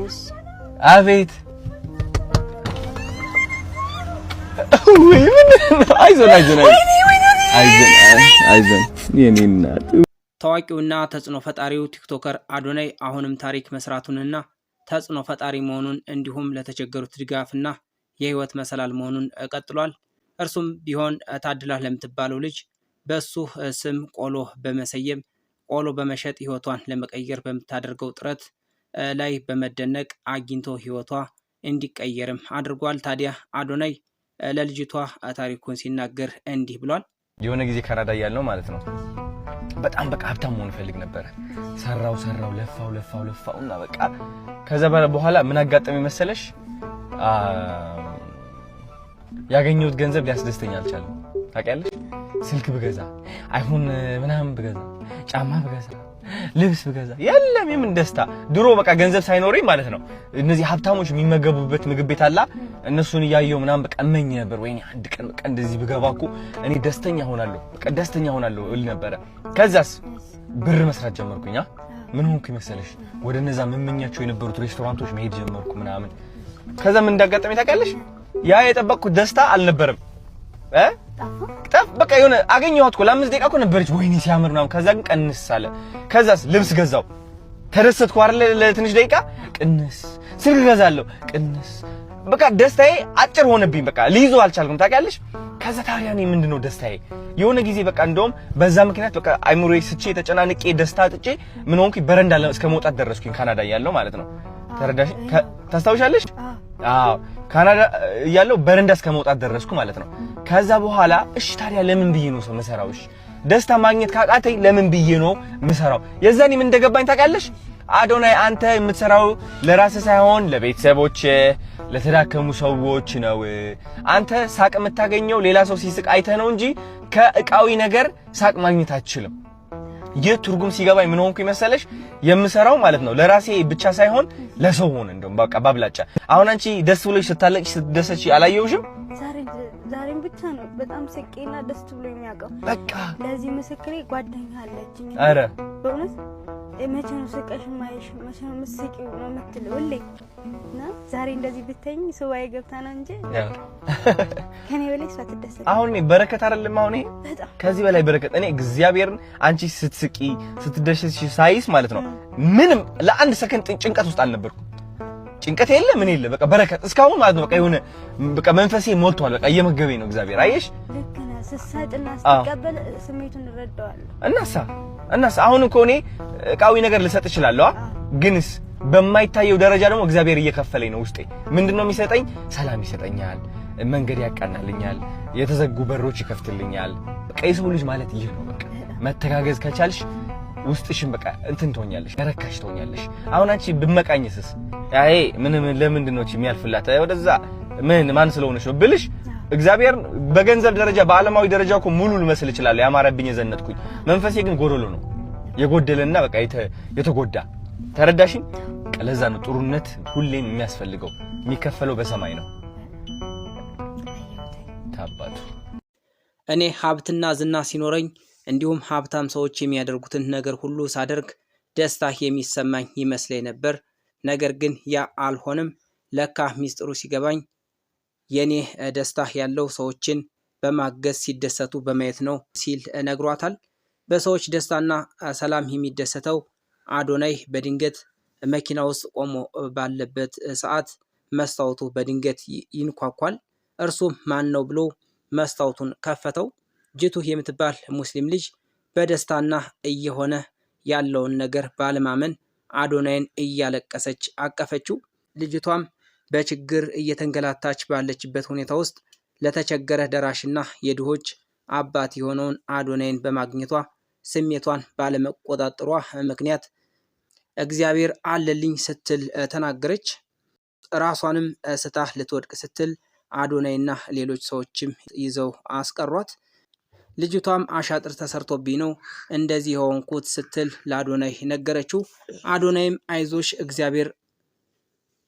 ተነስ አቤት ወይ ምን አይዞን የኔና ታዋቂውና ተጽዕኖ ፈጣሪው ቲክቶከር አዶናይ አሁንም ታሪክ መስራቱንና ተጽዕኖ ፈጣሪ መሆኑን እንዲሁም ለተቸገሩት ድጋፍና የህይወት መሰላል መሆኑን ቀጥሏል። እርሱም ቢሆን ታድላህ ለምትባለው ልጅ በሱ ስም ቆሎ በመሰየም ቆሎ በመሸጥ ህይወቷን ለመቀየር በምታደርገው ጥረት ላይ በመደነቅ አግኝቶ ህይወቷ እንዲቀየርም አድርጓል። ታዲያ አዶናይ ለልጅቷ ታሪኩን ሲናገር እንዲህ ብሏል። የሆነ ጊዜ ካናዳ ያለው ማለት ነው በጣም በቃ ሀብታም መሆን ፈልግ ነበር። ሰራው ለፋውና በቃ ከዛ በኋላ ምን አጋጠመኝ መሰለሽ? ያገኘሁት ገንዘብ ሊያስደስተኝ አልቻለም። ታውቂያለሽ? ስልክ ብገዛ አይሁን ምናምን ብገዛ ጫማ ብገዛ ልብስ ብገዛ የለም የምን ደስታ። ድሮ በቃ ገንዘብ ሳይኖርኝ ማለት ነው እነዚህ ሀብታሞች የሚመገቡበት ምግብ ቤት አላ እነሱን ያየው ምናምን በቃ እመኝ ነበር። ወይኔ አንድ ቀን በቃ እንደዚህ ብገባኩ እኔ ደስተኛ ሆናለሁ እል ነበር። ከዛስ ብር መስራት ጀመርኩኛ። ምን ሆንኩ መሰለሽ? ወደ እነዛ መመኛቸው የነበሩት ሬስቶራንቶች መሄድ ጀመርኩ ምናምን። ከዛ ምን እንዳጋጠመኝ ታውቂያለሽ? ያ የጠበቅኩት ደስታ አልነበረም። ጠፍ በቃ የሆነ አገኘኋት እኮ ለ5 ደቂቃ እኮ ነበረች። ወይኔ ሲያምር ነው። ከዛ ግን ቀንስ አለ። ከዛስ ልብስ ገዛው ተደሰትኩ አይደል? ለትንሽ ደቂቃ ቅንስ። ስልክ ገዛለሁ ቅንስ። በቃ ደስታዬ አጭር ሆነብኝ። በቃ ልይዘው አልቻልኩም። ታውቂያለሽ? ከዛ ታዲያ እኔ ምንድነው ደስታዬ? የሆነ ጊዜ በቃ እንደውም በዛ ምክንያት በቃ አይሙሮዬ ስቼ ተጨናንቄ ደስታ አጥቼ ምን ሆንኩኝ? በረንዳ እስከ መውጣት ደረስኩኝ። ካናዳ ያለው ማለት ነው። ተረዳሽ? ታስታውሻለሽ? አዎ ካናዳ ያለው በረንዳ እስከ መውጣት ደረስኩ ማለት ነው። ከዛ በኋላ እሺ ታዲያ ለምን ብዬ ነው ሰው መሰራው? እሺ ደስታ ማግኘት ካቃተኝ ለምን ብዬ ነው መሰራው? የዛኔ ምን እንደገባኝ ታውቂያለሽ? አዶናይ አንተ የምትሰራው ለራስህ ሳይሆን ለቤተሰቦች ለተዳከሙ ሰዎች ነው። አንተ ሳቅ የምታገኘው ሌላ ሰው ሲስቅ አይተህ ነው እንጂ ከእቃዊ ነገር ሳቅ ማግኘት አትችልም። ይህ ትርጉም ሲገባኝ ምን ሆንኩ መሰለሽ? የምሰራው ማለት ነው ለራሴ ብቻ ሳይሆን ለሰው ሆነ። እንደውም በቃ ባብላጫ አሁን አንቺ ደስ ብሎሽ ስታለቅሽ ስትደሰች አላየውሽም? ዛሬም ብቻ ነው በጣም ስቄና ደስ ብሎ የሚያውቀው። በቃ ለዚህ ምስክሬ ጓደኛ አለችኝ። አረ በእውነት መቼ ነው ስቀሽ ማይሽ መቼ ነው ምስቂው ነው የምትለው ሁሌ። እና ዛሬ እንደዚህ ብትኝ ሰዋይ ገብታ ነው እንጂ ከኔ በላይ እሷ ትደሰት። አሁን እኔ በረከት አይደለም አሁን ይሄ ከዚህ በላይ በረከት። እኔ እግዚአብሔርን አንቺ ስትስቂ ስትደሰች ሳይስ ማለት ነው ምንም ለአንድ ሰከንድ ጭንቀት ውስጥ አልነበርኩም። ጭንቀት የለ ምን የለ በቃ በረከት እስካሁን ማለት ነው። በቃ የሆነ በቃ መንፈሴ ሞልቷል። በቃ እየመገበኝ ነው እግዚአብሔር። አየሽ ስሰጥና ስትቀበል ስሜቱን እረዳዋለሁ። እናሳ አሁን እኮ እኔ እቃዊ ነገር ልሰጥ እችላለሁ። ግንስ በማይታየው ደረጃ ደግሞ እግዚአብሔር እየከፈለኝ ነው። ውስጤ ምንድነው የሚሰጠኝ? ሰላም ይሰጠኛል፣ መንገድ ያቃናልኛል፣ የተዘጉ በሮች ይከፍትልኛል። በቃ የሰው ልጅ ማለት ይህ ነው። በቃ መተጋገዝ ከቻልሽ ውስጥሽን በቃ እንትን ትሆኛለሽ፣ ረካሽ ትሆኛለሽ። አሁን አንቺ ብመቃኝስስ አይ ምንም ለምንድን ነው የሚያልፍላት ወደዛ ምን ማን ስለሆነሽ ነው ብልሽ እግዚአብሔር በገንዘብ ደረጃ በዓለማዊ ደረጃ እኮ ሙሉ ልመስል ይችላል። ያማረብኝ የዘነጥኩኝ መንፈሴ ግን ጎደሎ ነው የጎደለና በቃ የተጎዳ ተረዳሽኝ? ለዛ ነው ጥሩነት ሁሌም የሚያስፈልገው የሚከፈለው በሰማይ ነው። ታባቱ እኔ ሀብትና ዝና ሲኖረኝ እንዲሁም ሀብታም ሰዎች የሚያደርጉትን ነገር ሁሉ ሳደርግ ደስታ የሚሰማኝ ይመስለኝ ነበር። ነገር ግን ያ አልሆነም። ለካ ሚስጥሩ ሲገባኝ የኔ ደስታ ያለው ሰዎችን በማገዝ ሲደሰቱ በማየት ነው ሲል ነግሯታል። በሰዎች ደስታና ሰላም የሚደሰተው አዶናይ በድንገት መኪና ውስጥ ቆሞ ባለበት ሰዓት መስታወቱ በድንገት ይንኳኳል። እርሱም ማን ነው ብሎ መስታወቱን ከፈተው። ጅቱ የምትባል ሙስሊም ልጅ በደስታና እየሆነ ያለውን ነገር ባለማመን አዶናይን እያለቀሰች አቀፈችው። ልጅቷም በችግር እየተንገላታች ባለችበት ሁኔታ ውስጥ ለተቸገረ ደራሽና የድሆች አባት የሆነውን አዶናይን በማግኘቷ ስሜቷን ባለመቆጣጠሯ ምክንያት እግዚአብሔር አለልኝ ስትል ተናገረች። ራሷንም ስታ ልትወድቅ ስትል አዶናይና ሌሎች ሰዎችም ይዘው አስቀሯት። ልጅቷም አሻጥር ተሰርቶብኝ ነው እንደዚህ የሆንኩት ስትል ለአዶናይ ነገረችው።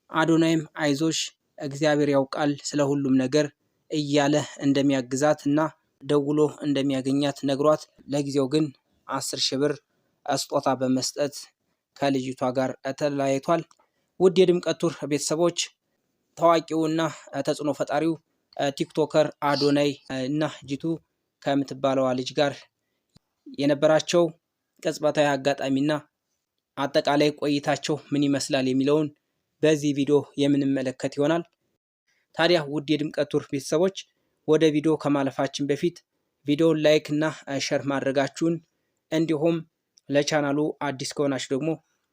አዶናይም አይዞሽ እግዚአብሔር ያውቃል ስለ ሁሉም ነገር እያለ እንደሚያግዛት እና ደውሎ እንደሚያገኛት ነግሯት ለጊዜው ግን 10,000 ብር ስጦታ በመስጠት ከልጅቷ ጋር ተለያይቷል። ውድ የድምቀት ቱር ቤተሰቦች ታዋቂውና ተጽዕኖ ፈጣሪው ቲክቶከር አዶናይ እና ጂቱ ከምትባለው ልጅ ጋር የነበራቸው ቅጽበታዊ አጋጣሚና አጠቃላይ ቆይታቸው ምን ይመስላል የሚለውን በዚህ ቪዲዮ የምንመለከት ይሆናል። ታዲያ ውድ የድምቀት ቱር ቤተሰቦች ወደ ቪዲዮ ከማለፋችን በፊት ቪዲዮውን ላይክ እና ሼር ማድረጋችሁን እንዲሁም ለቻናሉ አዲስ ከሆናችሁ ደግሞ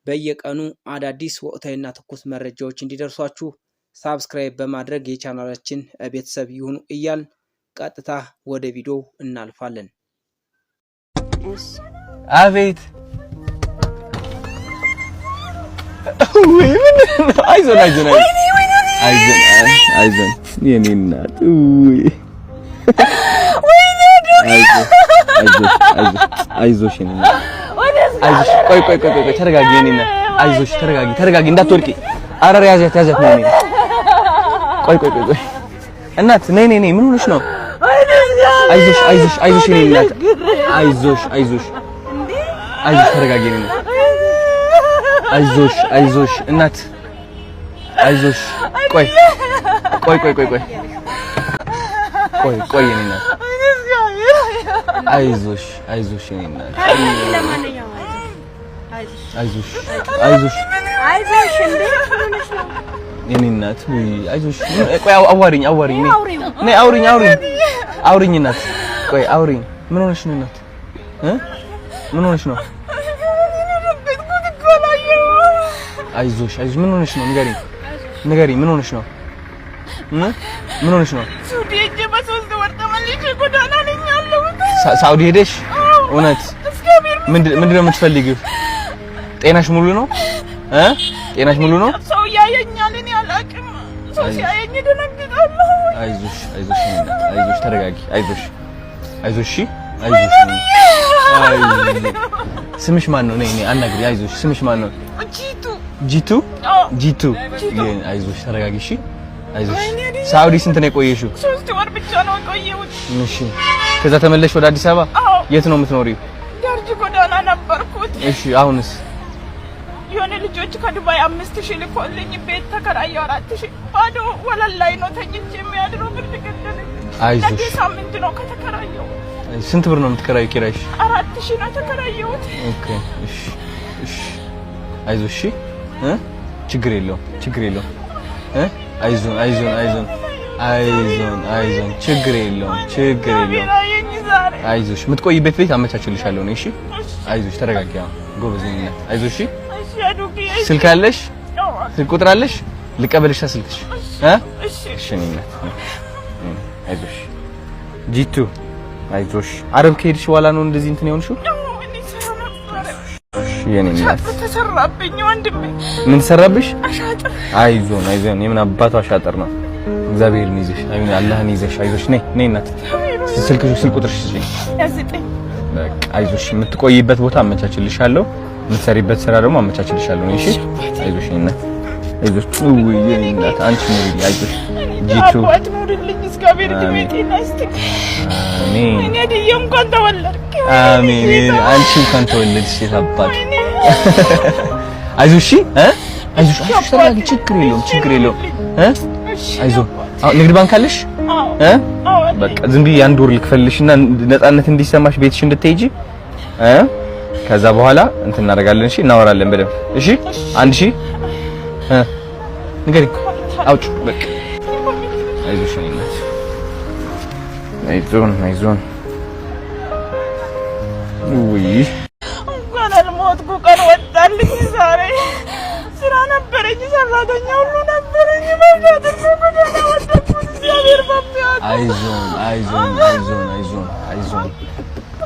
በየቀኑ አዳዲስ ወቅታዊና ትኩስ መረጃዎች እንዲደርሷችሁ ሳብስክራይብ በማድረግ የቻናላችን ቤተሰብ ይሁኑ እያል ቀጥታ ወደ ቪዲዮ እናልፋለን። አቤት አይዞን አይዞን አይዞን የኔ እናት አይዞሽ የኔ እናት አይዞሽ ቆይ ተረጋጊ የኔ እናት አይዞሽ ተረጋጊ እንዳትወድቂ አረር ያዛት ነኝ ቆይ እናት ነይ ምን ሆነሽ ነው አይዞሽ የኔ እናት አይዞሽ ተረጋጊ የኔ እናት አይዞሽ እናት አይዞሽ ቆይ የኔ እናት አይዞሽ የኔ እናት አይዞሽ የኔ እናት አይዞሽ ቆይ አዋሪኝ ነይ አውሪኝ እናት ቆይ አውሪኝ ምን ሆነሽ ነው እናት ምን ሆነሽ ነው አይዞሽ ምን ሆነሽ ነው ንገሪኝ ምን ሆነሽ ነው ሳውዲ ሄደሽ እውነት ምንድነው የምትፈልጊው ጤናሽ ሙሉ ነው ጤናሽ ሙሉ ነው ሰው ያየኛል እኔ አላውቅም ሰው ሲያየኝ ደነግጣለሁ አይዞሽ ተረጋጊ አይዞሽ ስምሽ ማን ነው ነይ አናግሪ አይዞሽ ስምሽ ማን ነው ጂቱ አይዞሽ ተረጋጊ እሺ አይዞሽ ሳውዲ ስንት ነው የቆየሽው 3 ወር ብቻ ነው የቆየሁት እሺ ከዛ ተመለሽ ወደ አዲስ አበባ የት ነው የምትኖሪው ደርጅ ጎዳና ነበርኩት እሺ አሁንስ የሆነ ልጆች ከዱባይ 5000 ልኮልኝ ቤት ተከራየሁ 4000 ባዶ ወለል ላይ ነው ተኝቼ የሚያድረው ብር ገደለኝ አይዞሽ ሳምንት ነው ከተከራየሁ ስንት ብር ነው የምትከራየው ኪራይሽ 4000 ነው ተከራየሁት ኦኬ እሺ አይዞሽ ችግር የለውም አይዞን ችግር የለውም አይዞሽ የምትቆይበት ቤት አመቻችልሻለሁ ነው እሺ አይዞሽ ተረጋጊ ጎበዝ ነኝ አይዞሽ ስልክ አለሽ ስልክ ቁጥር አለሽ ልቀበልሽ ስልክሽ እሺ ነኝ አይዞሽ ጂቱ አይዞሽ አረብ ከሄድሽ በኋላ ነው እንደዚህ እንትን የሆንሽው የኔ እናት ተሰራብኝ ወንድሜ ምን ተሰራብሽ አሻጥር አይዞን የምን አባቱ አሻጥር ነው እግዚአብሔርን ይዘሽ አላህን ይዘሽ አይዞሽ ነይ እናት ስልክ ቁጥርሽ ያዝጠኝ በቃ አይዞሽ የምትቆይበት ቦታ አመቻችልሻለሁ የምትሰሪበት ስራ ደግሞ አመቻችልሻለሁ እሺ አይዞሽ እናት አይዞሽ የኔ እናት አንቺ ኑሪልኝ አይዞሽ ጂቱ አባት ኑሪልኝ እግዚአብሔር ድሜቴን አስተክ አሜን እኔ ደየም እንኳን ተወለድክ አሜን አንቺ እንኳን ተወለድሽ የታባሽ አይዞሽ አይዞሽ ተረጋጊ ችግር የለውም አይዞ ንግድ ባንክ አለሽ በቃ ዝም ብዬ አንድ ወር ልክፈልሽና ነፃነት እንዲሰማሽ ቤትሽ እንድትሄጂ ከዛ በኋላ እንትን እናደርጋለን እሺ እናወራለን በደምብ እሺ 1000 ንገሪኝ አውጭ በቃ አይዞሽ አይዞን ውይ እንኳን አልሞትኩ ቀን ወጣልኝ ዛሬ ስራ ነበረኝ ሰራተኛ ሁሉ ነበረኝ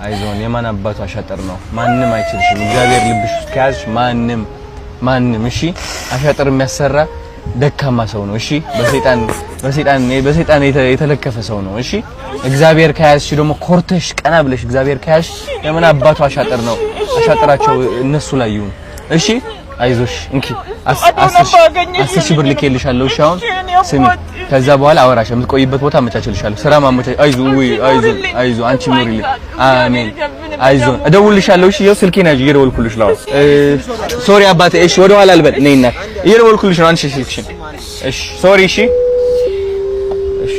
አይዞን የማን አባቱ አሻጥር ነው ማንም አይችልሽም እግዚአብሔር ልብሽ ውስጥ ከያዝሽ ማንም እሺ አሻጥር የሚያሰራ ደካማ ሰው ነው እሺ በሰይጣን የተለከፈ ሰው ነው እሺ እግዚአብሔር ከያዝሽ ደግሞ ኮርተሽ ቀና ብለሽ እግዚአብሔር ከያዝሽ የማን አባቱ አሻጥር ነው አሻጥራቸው እነሱ ላይ ይሁን እሺ አይዞሽ እንኪ 10 ሺህ ብር ልኬልሻለሁ እሺ አሁን ስሚ ከዛ በኋላ አወራሽ የምትቆይበት ቦታ አመቻችልሻለሁ ስራ ማመቻች አይዞ አንቺ ኑሪልኝ አሜን አይዞን እደውልልሻለሁ እሺ ይኸው ስልኬን ያዥ እየደወልኩልሽ ነው ሶሪ አባቴ እሺ ወደ ኋላ አልበል ነይና እየደወልኩልሽ ነው አንቺ ስልክሽን እሺ ሶሪ እሺ እሺ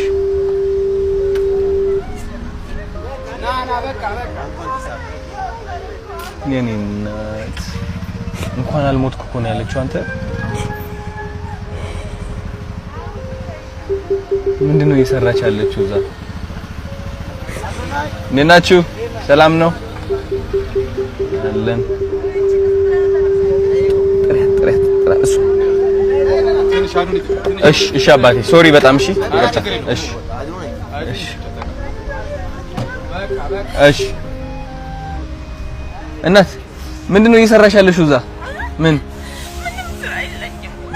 ና በቃ የኔ እናት እንኳን አልሞትኩ እኮ ነው ያለችው አንተ ምንድነው እየሰራች ያለችው እዛ ነናችሁ ሰላም ነው አለን እሺ አባቴ ሶሪ በጣም እሺ እሺ እሺ እሺ እናት ምንድነው እየሰራሽ ያለሽው እዛ ምን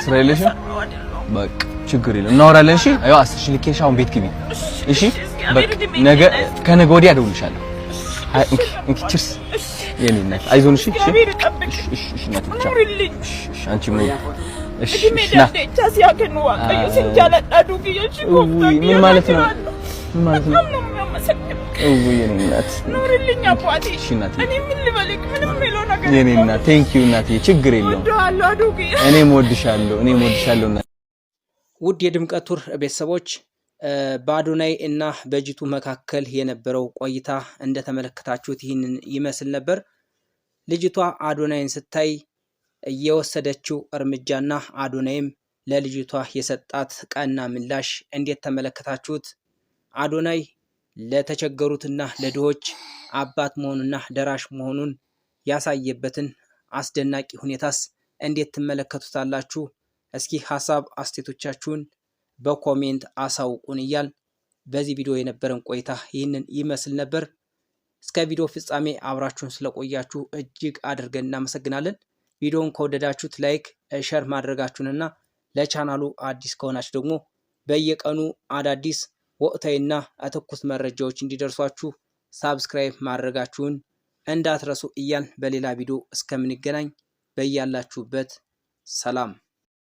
ስራ የለሽም በቃ ችግር የለም እናወራለን እሺ አዩ 10 ሺህ ልኬሽ አሁን ቤት ግቢ እሺ በቃ ነገ ከነገ ወዲያ እደውልልሻለሁ እንኪ ቺርስ የኔ እናት አይዞን እሺ እሺ እናት ብቻ እሺ አንቺ ምን እሺ ና ምን ማለት ነው ምን ማለት ነው የኔ እናት ኑርልኝ አባቴ እሺ እናት እኔ ምን ልበልክ ምንም ሜሎ ነገር የኔ እናት ቴንክ ዩ እናት ችግር የለውም እኔም ወድሻለሁ እናት ውድ የድምቀት ቱር ቤተሰቦች በአዶናይ እና በጂቱ መካከል የነበረው ቆይታ እንደተመለከታችሁት ይህንን ይመስል ነበር። ልጅቷ አዶናይን ስታይ የወሰደችው እርምጃና አዶናይም ለልጅቷ የሰጣት ቀና ምላሽ እንዴት ተመለከታችሁት? አዶናይ ለተቸገሩትና ለድሆች አባት መሆኑና ደራሽ መሆኑን ያሳየበትን አስደናቂ ሁኔታስ እንዴት ትመለከቱታላችሁ? እስኪ ሐሳብ አስተያየቶቻችሁን በኮሜንት አሳውቁን እያል በዚህ ቪዲዮ የነበረን ቆይታ ይህንን ይመስል ነበር። እስከ ቪዲዮ ፍጻሜ አብራችሁን ስለቆያችሁ እጅግ አድርገን እናመሰግናለን። ቪዲዮውን ከወደዳችሁት ላይክ፣ ሼር ማድረጋችሁንና ለቻናሉ አዲስ ከሆናችሁ ደግሞ በየቀኑ አዳዲስ ወቅታዊና ትኩስ መረጃዎች እንዲደርሷችሁ ሳብስክራይብ ማድረጋችሁን እንዳትረሱ እያል በሌላ ቪዲዮ እስከምንገናኝ በያላችሁበት ሰላም